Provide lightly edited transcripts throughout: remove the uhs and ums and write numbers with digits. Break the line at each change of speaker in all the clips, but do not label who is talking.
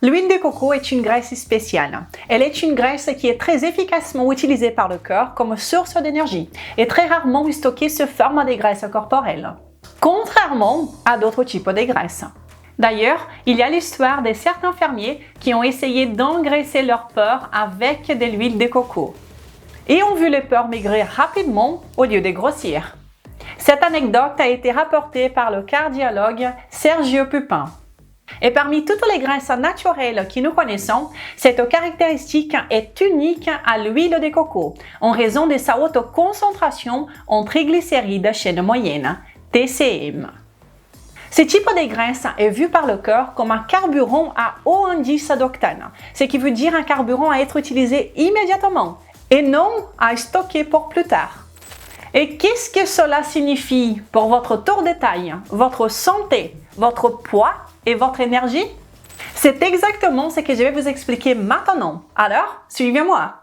L'huile de coco est une graisse spéciale. Elle est une graisse qui est très efficacement utilisée par le corps comme source d'énergie et très rarement stockée sous forme de graisse corporelle, contrairement à d'autres types de graisses. D'ailleurs, il y a l'histoire de certains fermiers qui ont essayé d'engraisser leurs porcs avec de l'huile de coco et ont vu les porcs maigrir rapidement au lieu de grossir. Cette anecdote a été rapportée par le cardiologue Sergio Pupin. Et parmi toutes les graisses naturelles que nous connaissons, cette caractéristique est unique à l'huile de coco en raison de sa haute concentration en triglycérides chaîne moyenne, TCM. Ce type de graisse est vu par le corps comme un carburant à haut indice d'octane, ce qui veut dire un carburant à être utilisé immédiatement et non à stocker pour plus tard. Et qu'est-ce que cela signifie pour votre tour de taille, votre santé, votre poids et votre énergie? C'est exactement ce que je vais vous expliquer maintenant. Alors, suivez-moi.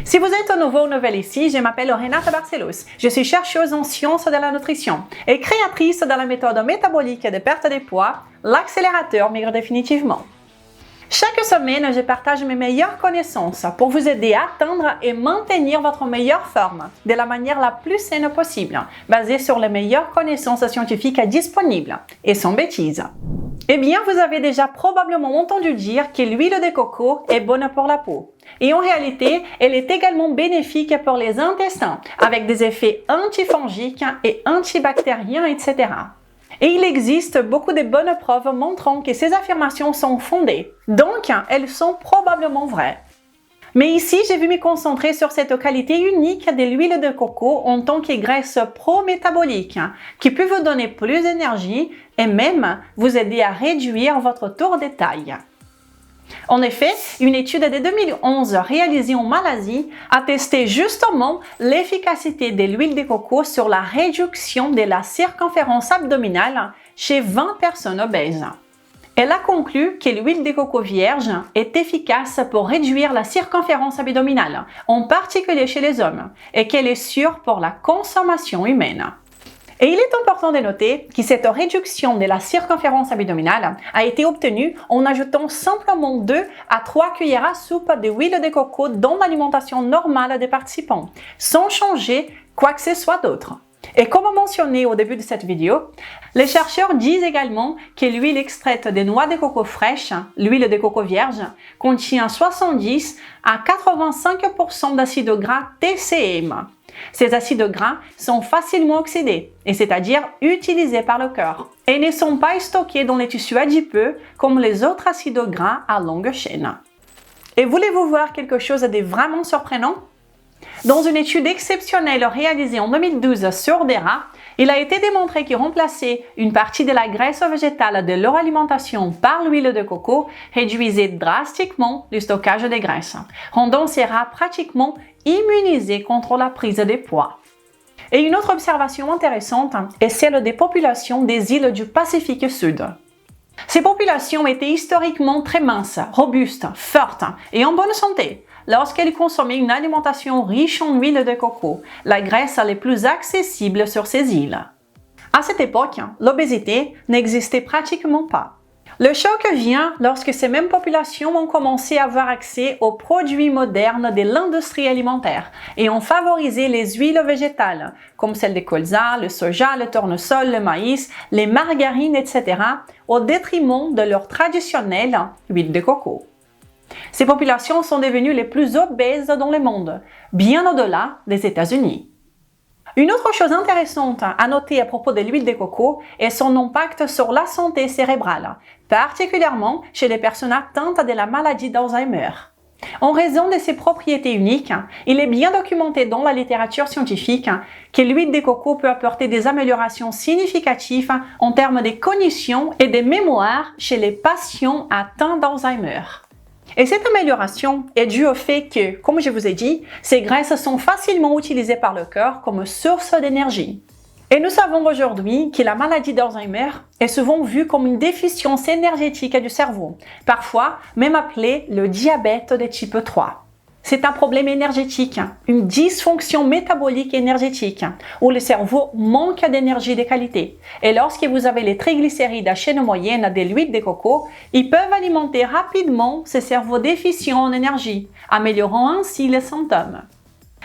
Si vous êtes nouveau ou nouvelle ici, je m'appelle Renata Barcelos. Je suis chercheuse en sciences de la nutrition et créatrice de la méthode métabolique de perte de poids, l'accélérateur Maigre définitivement. Chaque semaine, je partage mes meilleures connaissances pour vous aider à atteindre et maintenir votre meilleure forme de la manière la plus saine possible, basée sur les meilleures connaissances scientifiques disponibles et sans bêtises. Eh bien, vous avez déjà probablement entendu dire que l'huile de coco est bonne pour la peau. Et en réalité, elle est également bénéfique pour les intestins, avec des effets antifongiques et antibactériens, etc. Et il existe beaucoup de bonnes preuves montrant que ces affirmations sont fondées. Donc, elles sont probablement vraies. Mais ici, je vais me concentrer sur cette qualité unique de l'huile de coco en tant que graisse pro-métabolique, qui peut vous donner plus d'énergie et même vous aider à réduire votre tour de taille. En effet, une étude de 2011 réalisée en Malaisie a testé justement l'efficacité de l'huile de coco sur la réduction de la circonférence abdominale chez 20 personnes obèses. Elle a conclu que l'huile de coco vierge est efficace pour réduire la circonférence abdominale, en particulier chez les hommes, et qu'elle est sûre pour la consommation humaine. Et il est important de noter que cette réduction de la circonférence abdominale a été obtenue en ajoutant simplement 2 à 3 cuillères à soupe d'huile de coco dans l'alimentation normale des participants, sans changer quoi que ce soit d'autre. Et comme mentionné au début de cette vidéo, les chercheurs disent également que l'huile extraite des noix de coco fraîches, l'huile de coco vierge, contient 70 à 85% d'acides gras TCM. Ces acides gras sont facilement oxydés, et c'est-à-dire utilisés par le corps, et ne sont pas stockés dans les tissus adipeux comme les autres acides gras à longue chaîne. Et voulez-vous voir quelque chose de vraiment surprenant? Dans une étude exceptionnelle réalisée en 2012 sur des rats, il a été démontré que remplacer une partie de la graisse végétale de leur alimentation par l'huile de coco réduisait drastiquement le stockage des graisses, rendant ces rats pratiquement immunisés contre la prise de poids. Et une autre observation intéressante est celle des populations des îles du Pacifique Sud. Ces populations étaient historiquement très minces, robustes, fortes et en bonne santé lorsqu'elles consommaient une alimentation riche en huile de coco, la graisse la plus accessible sur ces îles. À cette époque, l'obésité n'existait pratiquement pas. Le choc vient lorsque ces mêmes populations ont commencé à avoir accès aux produits modernes de l'industrie alimentaire et ont favorisé les huiles végétales, comme celles de colza, le soja, le tournesol, le maïs, les margarines, etc., au détriment de leur traditionnelle huile de coco. Ces populations sont devenues les plus obèses dans le monde, bien au-delà des États-Unis. Une autre chose intéressante à noter à propos de l'huile de coco est son impact sur la santé cérébrale, particulièrement chez les personnes atteintes de la maladie d'Alzheimer. En raison de ses propriétés uniques, il est bien documenté dans la littérature scientifique que l'huile de coco peut apporter des améliorations significatives en termes de cognition et de mémoire chez les patients atteints d'Alzheimer. Et cette amélioration est due au fait que, comme je vous ai dit, ces graisses sont facilement utilisées par le corps comme source d'énergie. Et nous savons aujourd'hui que la maladie d'Alzheimer est souvent vue comme une déficience énergétique du cerveau, parfois même appelée le diabète de type 3. C'est un problème énergétique, une dysfonction métabolique énergétique, où le cerveau manque d'énergie de qualité. Et lorsque vous avez les triglycérides à chaîne moyenne de l'huile de coco, ils peuvent alimenter rapidement ce cerveau déficient en énergie, améliorant ainsi les symptômes.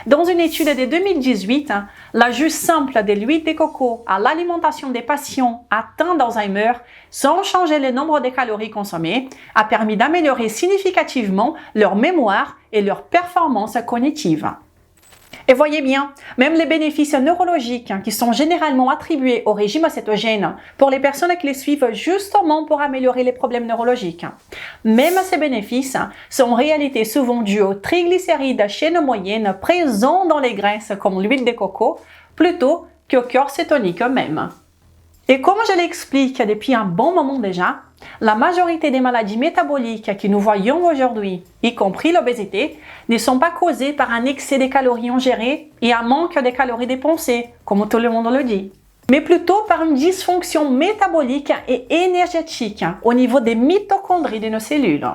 Dans une étude de 2018, l'ajout simple de l'huile de coco à l'alimentation des patients atteints d'Alzheimer, sans changer le nombre de calories consommées, a permis d'améliorer significativement leur mémoire et leur performance cognitive. Et voyez bien, même les bénéfices neurologiques qui sont généralement attribués au régime cétogène pour les personnes qui les suivent justement pour améliorer les problèmes neurologiques, même ces bénéfices sont en réalité souvent dus aux triglycérides à chaîne moyenne présents dans les graisses comme l'huile de coco plutôt qu'au cœur cétonique eux-mêmes. Et comme je l'explique depuis un bon moment déjà, la majorité des maladies métaboliques que nous voyons aujourd'hui, y compris l'obésité, ne sont pas causées par un excès de calories ingérées et un manque de calories dépensées, comme tout le monde le dit, mais plutôt par une dysfonction métabolique et énergétique au niveau des mitochondries de nos cellules.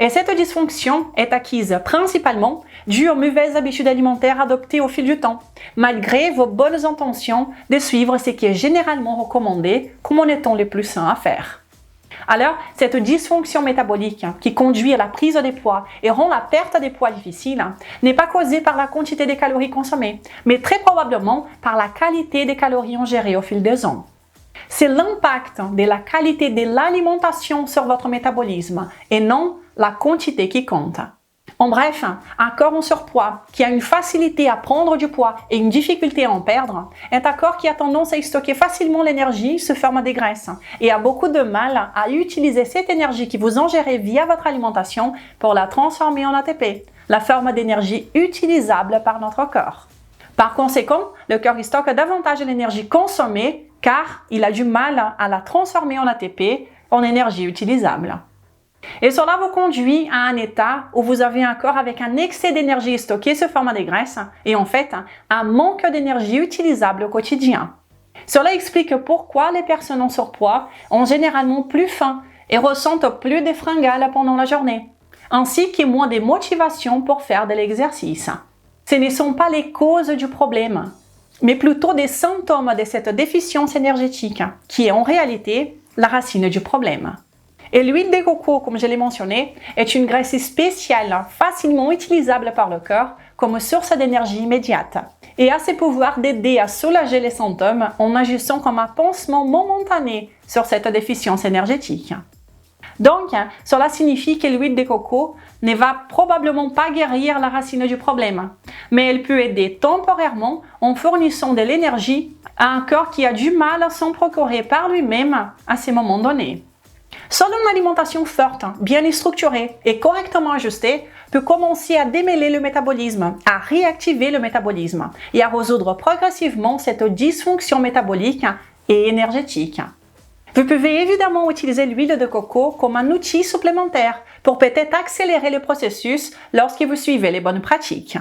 Et cette dysfonction est acquise principalement due aux mauvaises habitudes alimentaires adoptées au fil du temps, malgré vos bonnes intentions de suivre ce qui est généralement recommandé comme en étant le plus sain à faire. Alors, cette dysfonction métabolique qui conduit à la prise de poids et rend la perte de poids difficile n'est pas causée par la quantité de calories consommées, mais très probablement par la qualité des calories ingérées au fil des ans. C'est l'impact de la qualité de l'alimentation sur votre métabolisme et non la quantité qui compte. En bref, un corps en surpoids qui a une facilité à prendre du poids et une difficulté à en perdre est un corps qui a tendance à stocker facilement l'énergie sous forme de graisse et a beaucoup de mal à utiliser cette énergie que vous ingérez via votre alimentation pour la transformer en ATP, la forme d'énergie utilisable par notre corps. Par conséquent, le corps stocke davantage l'énergie consommée car il a du mal à la transformer en ATP, en énergie utilisable. Et cela vous conduit à un état où vous avez un corps avec un excès d'énergie stockée sous forme de graisse et en fait un manque d'énergie utilisable au quotidien. Cela explique pourquoi les personnes en surpoids ont généralement plus faim et ressentent plus de fringales pendant la journée, ainsi que moins de motivation pour faire de l'exercice. Ce ne sont pas les causes du problème, mais plutôt des symptômes de cette déficience énergétique, qui est en réalité la racine du problème. Et l'huile de coco, comme je l'ai mentionné, est une graisse spéciale, facilement utilisable par le corps comme source d'énergie immédiate et a ce pouvoir d'aider à soulager les symptômes en agissant comme un pansement momentané sur cette déficience énergétique. Donc, cela signifie que l'huile de coco ne va probablement pas guérir la racine du problème, mais elle peut aider temporairement en fournissant de l'énergie à un corps qui a du mal à s'en procurer par lui-même à ces moments donnés. Seule une alimentation forte, bien structurée et correctement ajustée peut commencer à démêler le métabolisme, à réactiver le métabolisme et à résoudre progressivement cette dysfonction métabolique et énergétique. Vous pouvez évidemment utiliser l'huile de coco comme un outil supplémentaire pour peut-être accélérer le processus lorsque vous suivez les bonnes pratiques.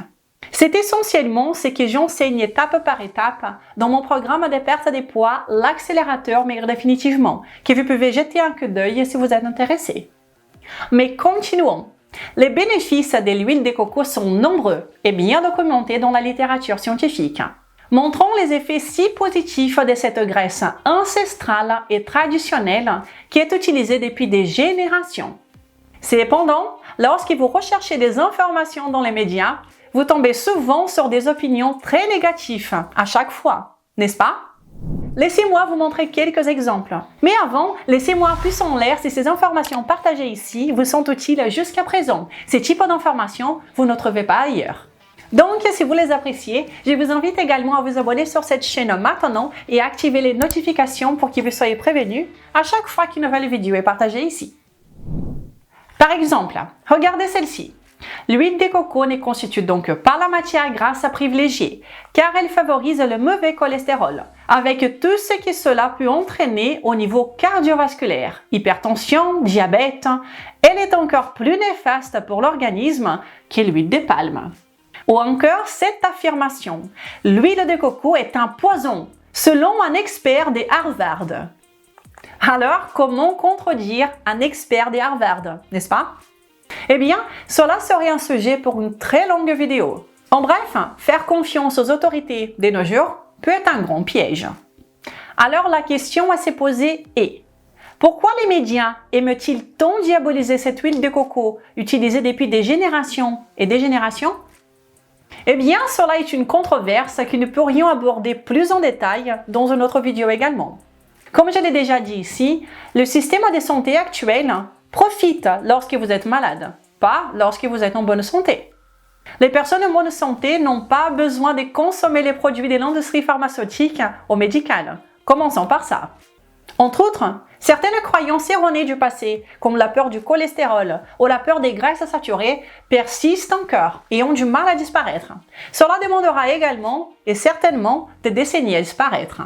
C'est essentiellement ce que j'enseigne étape par étape dans mon programme de perte de poids, l'accélérateur maigre définitivement, que vous pouvez jeter un coup d'œil si vous êtes intéressé. Mais continuons. Les bénéfices de l'huile de coco sont nombreux et bien documentés dans la littérature scientifique, montrant les effets si positifs de cette graisse ancestrale et traditionnelle qui est utilisée depuis des générations. Cependant, lorsque vous recherchez des informations dans les médias, vous tombez souvent sur des opinions très négatives à chaque fois, n'est-ce pas? Laissez-moi vous montrer quelques exemples. Mais avant, laissez-moi un pouce en l'air si ces informations partagées ici vous sont utiles jusqu'à présent. Ces types d'informations, vous ne trouvez pas ailleurs. Donc, si vous les appréciez, je vous invite également à vous abonner sur cette chaîne maintenant et à activer les notifications pour que vous soyez prévenus à chaque fois qu'une nouvelle vidéo est partagée ici. Par exemple, regardez celle-ci. L'huile de coco ne constitue donc pas la matière grasse privilégiée, car elle favorise le mauvais cholestérol, avec tout ce que cela peut entraîner au niveau cardiovasculaire, hypertension, diabète. Elle est encore plus néfaste pour l'organisme que l'huile de palme. Ou encore cette affirmation, l'huile de coco est un poison, selon un expert de Harvard. Alors, comment contredire un expert de Harvard, n'est-ce pas? Eh bien, cela serait un sujet pour une très longue vidéo. En bref, faire confiance aux autorités de nos jours peut être un grand piège. Alors la question à se poser est: pourquoi les médias aiment-ils tant diaboliser cette huile de coco utilisée depuis des générations et des générations? Eh bien, cela est une controverse que nous pourrions aborder plus en détail dans une autre vidéo également. Comme je l'ai déjà dit ici, le système de santé actuel profite lorsque vous êtes malade, pas lorsque vous êtes en bonne santé. Les personnes en bonne santé n'ont pas besoin de consommer les produits de l'industrie pharmaceutique ou médicale. Commençons par ça. Entre autres, certaines croyances erronées du passé, comme la peur du cholestérol ou la peur des graisses saturées, persistent encore et ont du mal à disparaître. Cela demandera également, et certainement, des décennies à disparaître.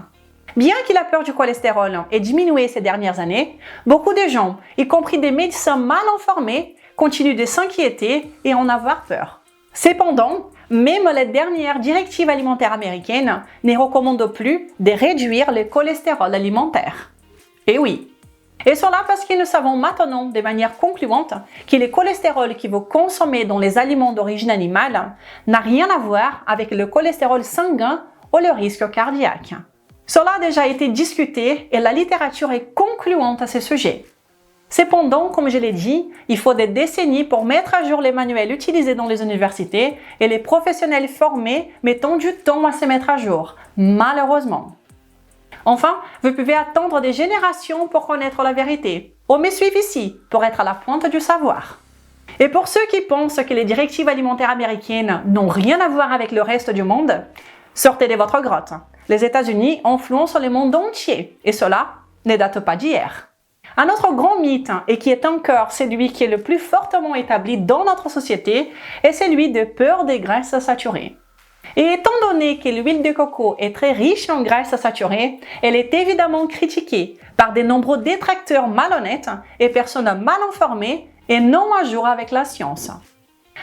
Bien que la peur du cholestérol ait diminué ces dernières années, beaucoup de gens, y compris des médecins mal informés, continuent de s'inquiéter et en avoir peur. Cependant, même les dernières directives alimentaires américaines ne recommandent plus de réduire le cholestérol alimentaire. Et oui. Et cela parce que nous savons maintenant de manière concluante que le cholestérol que vous consommez dans les aliments d'origine animale n'a rien à voir avec le cholestérol sanguin ou le risque cardiaque. Cela a déjà été discuté et la littérature est concluante à ce sujet. Cependant, comme je l'ai dit, il faut des décennies pour mettre à jour les manuels utilisés dans les universités et les professionnels formés mettant du temps à se mettre à jour, malheureusement. Enfin, vous pouvez attendre des générations pour connaître la vérité, ou me suivre ici pour être à la pointe du savoir. Et pour ceux qui pensent que les directives alimentaires américaines n'ont rien à voir avec le reste du monde, sortez de votre grotte. Les États-Unis influencent le monde entier, et cela ne date pas d'hier. Un autre grand mythe, et qui est encore celui qui est le plus fortement établi dans notre société, est celui de peur des graisses saturées. Et étant donné que l'huile de coco est très riche en graisses saturées, elle est évidemment critiquée par de nombreux détracteurs malhonnêtes et personnes mal informées et non à jour avec la science.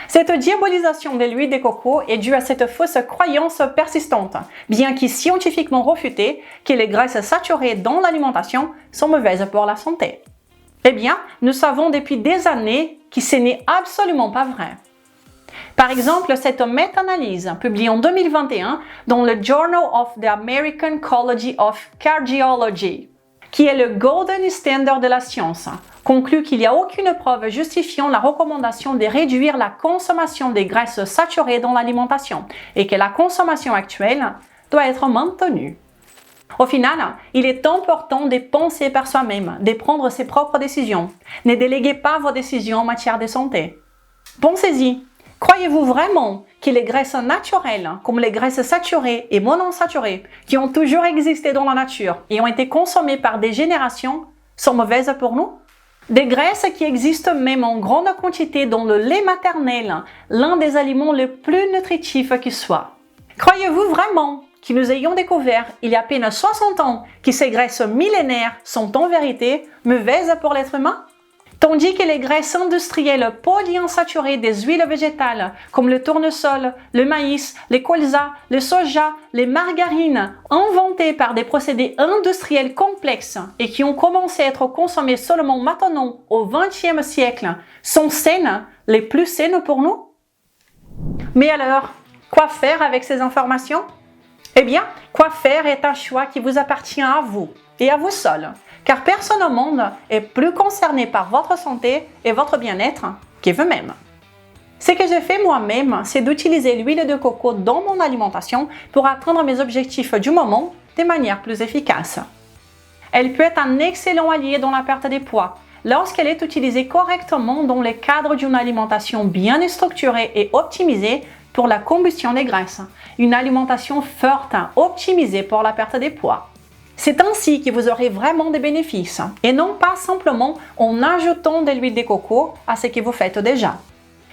Cette diabolisation de l'huile de coco est due à cette fausse croyance persistante, bien que scientifiquement refutée, que les graisses saturées dans l'alimentation sont mauvaises pour la santé. Eh bien, nous savons depuis des années que ce n'est absolument pas vrai. Par exemple, cette méta-analyse publiée en 2021 dans le Journal of the American College of Cardiology, qui est le golden standard de la science, conclut qu'il n'y a aucune preuve justifiant la recommandation de réduire la consommation des graisses saturées dans l'alimentation et que la consommation actuelle doit être maintenue. Au final, il est important de penser par soi-même, de prendre ses propres décisions. Ne déléguez pas vos décisions en matière de santé. Pensez-y. Croyez-vous vraiment que les graisses naturelles, comme les graisses saturées et monoinsaturées, qui ont toujours existé dans la nature et ont été consommées par des générations, sont mauvaises pour nous? Des graisses qui existent même en grande quantité dans le lait maternel, l'un des aliments les plus nutritifs qui soit. Croyez-vous vraiment que nous ayons découvert il y a à peine 60 ans que ces graisses millénaires sont en vérité mauvaises pour l'être humain? Tandis que les graisses industrielles polyinsaturées des huiles végétales, comme le tournesol, le maïs, les colzas, le soja, les margarines, inventées par des procédés industriels complexes et qui ont commencé à être consommées seulement maintenant au XXe siècle, sont saines, les plus saines pour nous? Mais alors, quoi faire avec ces informations? Eh bien, quoi faire est un choix qui vous appartient à vous et à vous seul. Car personne au monde est plus concerné par votre santé et votre bien-être que vous-même. Ce que j'ai fait moi-même, c'est d'utiliser l'huile de coco dans mon alimentation pour atteindre mes objectifs du moment de manière plus efficace. Elle peut être un excellent allié dans la perte de poids lorsqu'elle est utilisée correctement dans le cadre d'une alimentation bien structurée et optimisée pour la combustion des graisses, une alimentation forte, optimisée pour la perte de poids. C'est ainsi que vous aurez vraiment des bénéfices et non pas simplement en ajoutant de l'huile de coco à ce que vous faites déjà.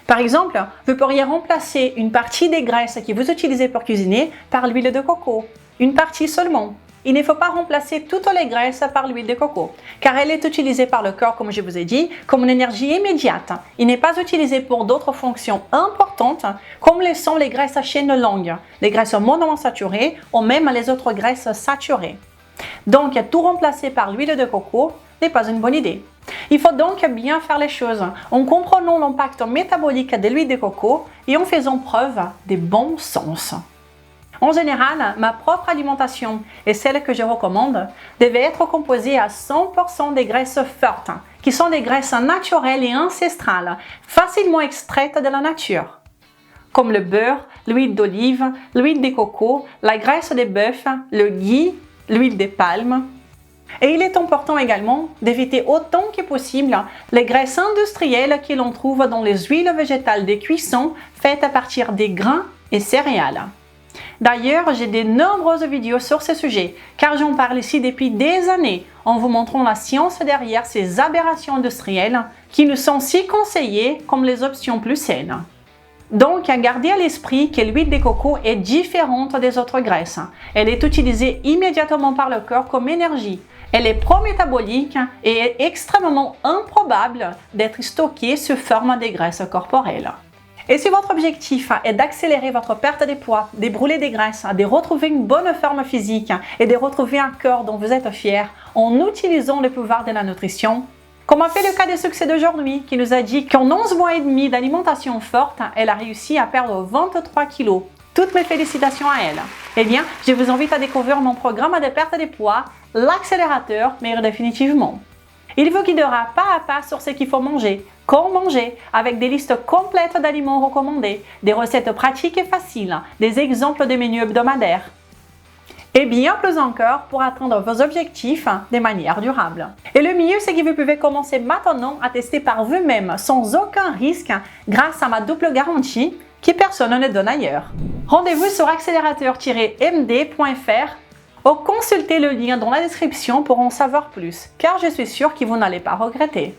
Par exemple, vous pourriez remplacer une partie des graisses que vous utilisez pour cuisiner par l'huile de coco, une partie seulement. Il ne faut pas remplacer toutes les graisses par l'huile de coco, car elle est utilisée par le corps, comme je vous ai dit, comme une énergie immédiate. Il n'est pas utilisé pour d'autres fonctions importantes, comme le sont les graisses à chaîne longue, les graisses monoinsaturées ou même les autres graisses saturées. Donc, tout remplacer par l'huile de coco n'est pas une bonne idée. Il faut donc bien faire les choses en comprenant l'impact métabolique de l'huile de coco et en faisant preuve de bon sens. En général, ma propre alimentation et celle que je recommande devait être composée à 100% des graisses fortes, qui sont des graisses naturelles et ancestrales, facilement extraites de la nature, comme le beurre, l'huile d'olive, l'huile de coco, la graisse de bœuf, le ghee, l'huile de palme. Et il est important également d'éviter autant que possible les graisses industrielles que l'on trouve dans les huiles végétales de cuisson faites à partir des grains et céréales. D'ailleurs, j'ai de nombreuses vidéos sur ce sujet, car j'en parle ici depuis des années en vous montrant la science derrière ces aberrations industrielles qui nous sont si conseillées comme les options plus saines. Donc, gardez à l'esprit que l'huile de coco est différente des autres graisses. Elle est utilisée immédiatement par le corps comme énergie. Elle est pro-métabolique et est extrêmement improbable d'être stockée sous forme de graisses corporelles. Et si votre objectif est d'accélérer votre perte de poids, de brûler des graisses, de retrouver une bonne forme physique et de retrouver un corps dont vous êtes fier en utilisant le pouvoir de la nutrition, comme a fait le cas de succès d'aujourd'hui qui nous a dit qu'en 11 mois et demi d'alimentation forte, elle a réussi à perdre 23 kilos. Toutes mes félicitations à elle. Eh bien, je vous invite à découvrir mon programme de perte de poids, l'accélérateur, mais définitivement. Il vous guidera pas à pas sur ce qu'il faut manger, quand manger, avec des listes complètes d'aliments recommandés, des recettes pratiques et faciles, des exemples de menus hebdomadaires. Et bien plus encore pour atteindre vos objectifs de manière durable. Et le mieux, c'est que vous pouvez commencer maintenant à tester par vous-même sans aucun risque grâce à ma double garantie que personne ne donne ailleurs. Rendez-vous sur accélérateur-md.fr ou consultez le lien dans la description pour en savoir plus, car je suis sûre que vous n'allez pas regretter.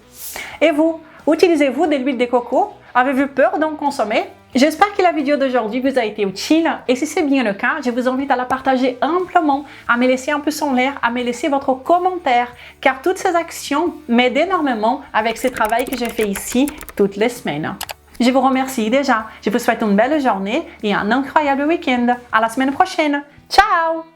Et vous, utilisez-vous de l'huile de coco? Avez-vous peur d'en consommer? J'espère que la vidéo d'aujourd'hui vous a été utile et si c'est bien le cas, je vous invite à la partager amplement, à me laisser un pouce en l'air, à me laisser votre commentaire, car toutes ces actions m'aident énormément avec ce travail que je fais ici toutes les semaines. Je vous remercie déjà, je vous souhaite une belle journée et un incroyable week-end. À la semaine prochaine. Ciao!